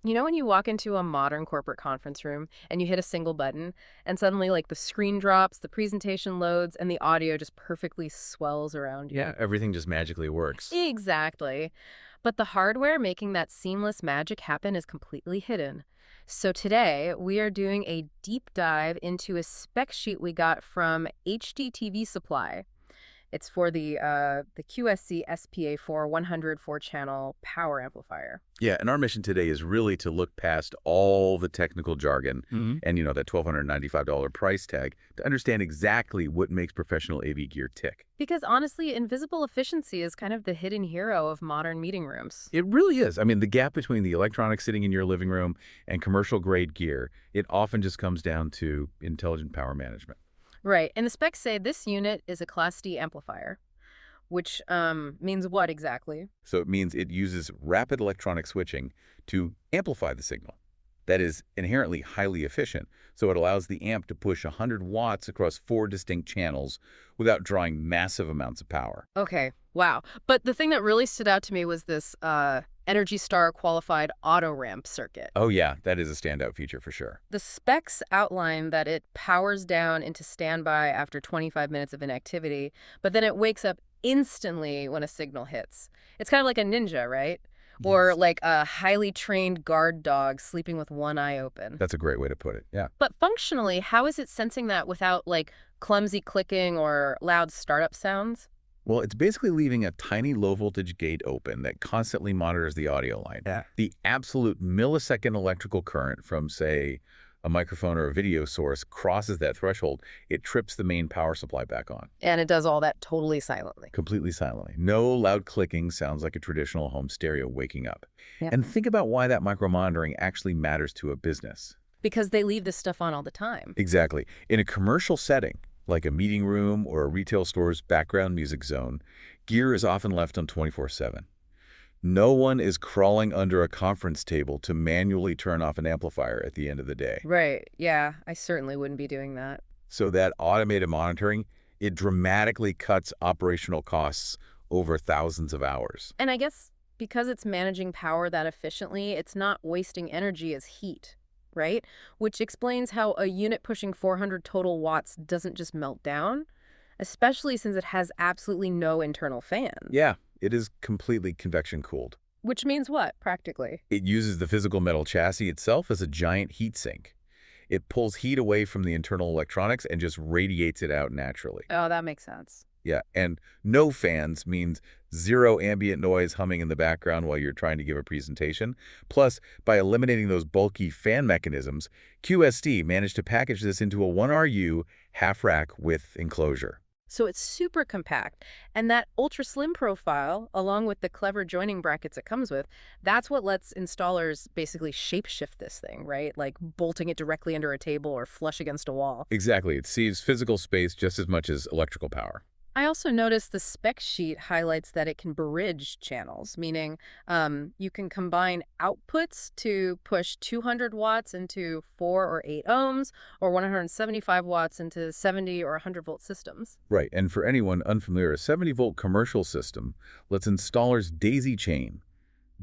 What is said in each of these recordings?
You know when you walk into a modern corporate conference room and you hit a single button and suddenly like the screen drops, the presentation loads, and the audio just perfectly swells around you? Yeah, everything just magically works. Exactly. But the hardware making that seamless magic happen is completely hidden. So today, we are doing a deep dive into a spec sheet we got from HDTVSupply. It's for the QSC SPA4-100 4-channel power amplifier. Yeah, and our mission today is really to look past all the technical jargon Hmm. and, that $1,295 price tag to understand exactly what makes professional AV gear tick. Because honestly, invisible efficiency is kind of the hidden hero of modern meeting rooms. It really is. I mean, the gap between the electronics sitting in your living room and commercial-grade gear, it often just comes down to intelligent power management. Right, and the specs say this unit is a Class D amplifier, which means what exactly? So it means it uses rapid electronic switching to amplify the signal. That is inherently highly efficient, so it allows the amp to push 100 watts across 4 distinct channels without drawing massive amounts of power. Okay, wow. But the thing that really stood out to me was this Energy Star qualified auto ramp circuit. Oh yeah, that is a standout feature for sure. The specs outline that it powers down into standby after 25 minutes of inactivity, but then it wakes up instantly when a signal hits. It's kind of like a ninja, right? Or Yes. like a highly trained guard dog sleeping with one eye open. That's a great way to put it, yeah. But functionally, how is it sensing that without like clumsy clicking or loud startup sounds? Well, it's basically leaving a tiny low-voltage gate open that constantly monitors the audio line. Yeah. The absolute millisecond electrical current from, say, a microphone or a video source crosses that threshold, it trips the main power supply back on, And it does all that totally silently. completely silently. No loud clicking sounds like a traditional home stereo waking up. Yeah. And think about why that micro-monitoring actually matters to a business. Because they leave this stuff on all the time. Exactly. In a commercial setting, like a meeting room or a retail store's background music zone, gear is often left on 24/7. No one is crawling under a conference table to manually turn off an amplifier at the end of the day. Right. Yeah, I certainly wouldn't be doing that. So that automated monitoring, it dramatically cuts operational costs over thousands of hours. And I guess because it's managing power that efficiently, it's not wasting energy as heat, right? Which explains how a unit pushing 400 total watts doesn't just melt down, especially since it has absolutely no internal fans. Yeah, it is completely convection cooled. Which means what, practically? It uses the physical metal chassis itself as a giant heat sink. It pulls heat away from the internal electronics and just radiates it out naturally. Oh, that makes sense. Yeah, and no fans means zero ambient noise humming in the background while you're trying to give a presentation. Plus, by eliminating those bulky fan mechanisms, QSD managed to package this into a 1RU half-rack with enclosure. So it's super compact. And that ultra slim profile, along with the clever joining brackets it comes with, that's what lets installers basically shapeshift this thing, right? Like bolting it directly under a table or flush against a wall. Exactly, it saves physical space just as much as electrical power. I also noticed the spec sheet highlights that it can bridge channels, meaning you can combine outputs to push 200 watts into 4 or 8 ohms, or 175 watts into 70 or 100-volt systems. Right, and for anyone unfamiliar, a 70-volt commercial system lets installers daisy chain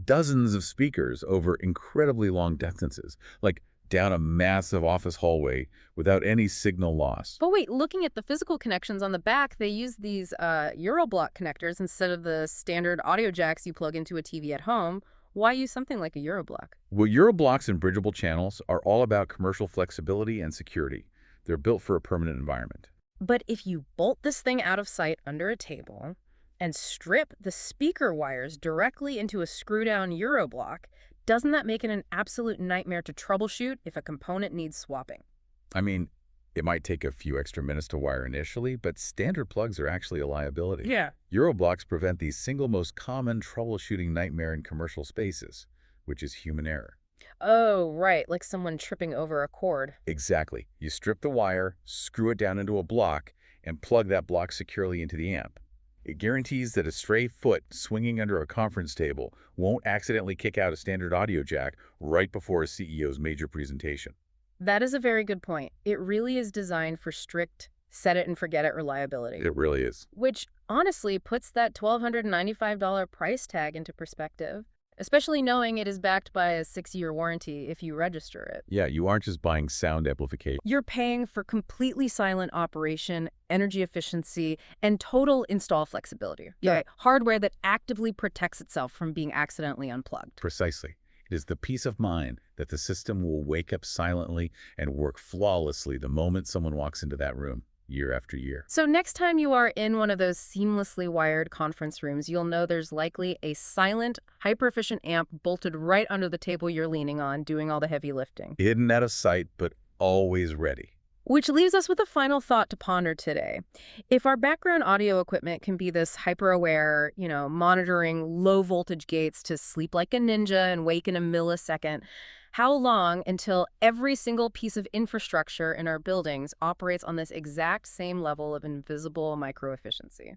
dozens of speakers over incredibly long distances, like down a massive office hallway without any signal loss. But wait, looking at the physical connections on the back, they use these Euroblock connectors instead of the standard audio jacks you plug into a TV at home. Why use something like a Euroblock? Well, Euroblocks and bridgeable channels are all about commercial flexibility and security. They're built for a permanent environment. But if you bolt this thing out of sight under a table and strip the speaker wires directly into a screw-down Euroblock, doesn't that make it an absolute nightmare to troubleshoot if a component needs swapping? I mean, it might take a few extra minutes to wire initially, but standard plugs are actually a liability. Yeah. Euroblocks prevent the single most common troubleshooting nightmare in commercial spaces, which is human error. Oh, right, like someone tripping over a cord. Exactly. You strip the wire, screw it down into a block, and plug that block securely into the amp. It guarantees that a stray foot swinging under a conference table won't accidentally kick out a standard audio jack right before a CEO's major presentation. That is a very good point. It really is designed for strict set-it-and-forget-it reliability. It really is. Which honestly puts that $1,295 price tag into perspective. especially knowing it is backed by a 6-year warranty if you register it. Yeah, you aren't just buying sound amplification. You're paying for completely silent operation, energy efficiency, and total install flexibility. Yeah, hardware that actively protects itself from being accidentally unplugged. Precisely. It is the peace of mind that the system will wake up silently and work flawlessly the moment someone walks into that room, year after year. So next time you are in one of those seamlessly wired conference rooms, you'll know there's likely a silent, hyper-efficient amp bolted right under the table you're leaning on, doing all the heavy lifting. Hidden out of sight, but always ready. Which leaves us with a final thought to ponder today. If our background audio equipment can be this hyper-aware, monitoring low-voltage gates to sleep like a ninja and wake in a millisecond, how long until every single piece of infrastructure in our buildings operates on this exact same level of invisible micro-efficiency?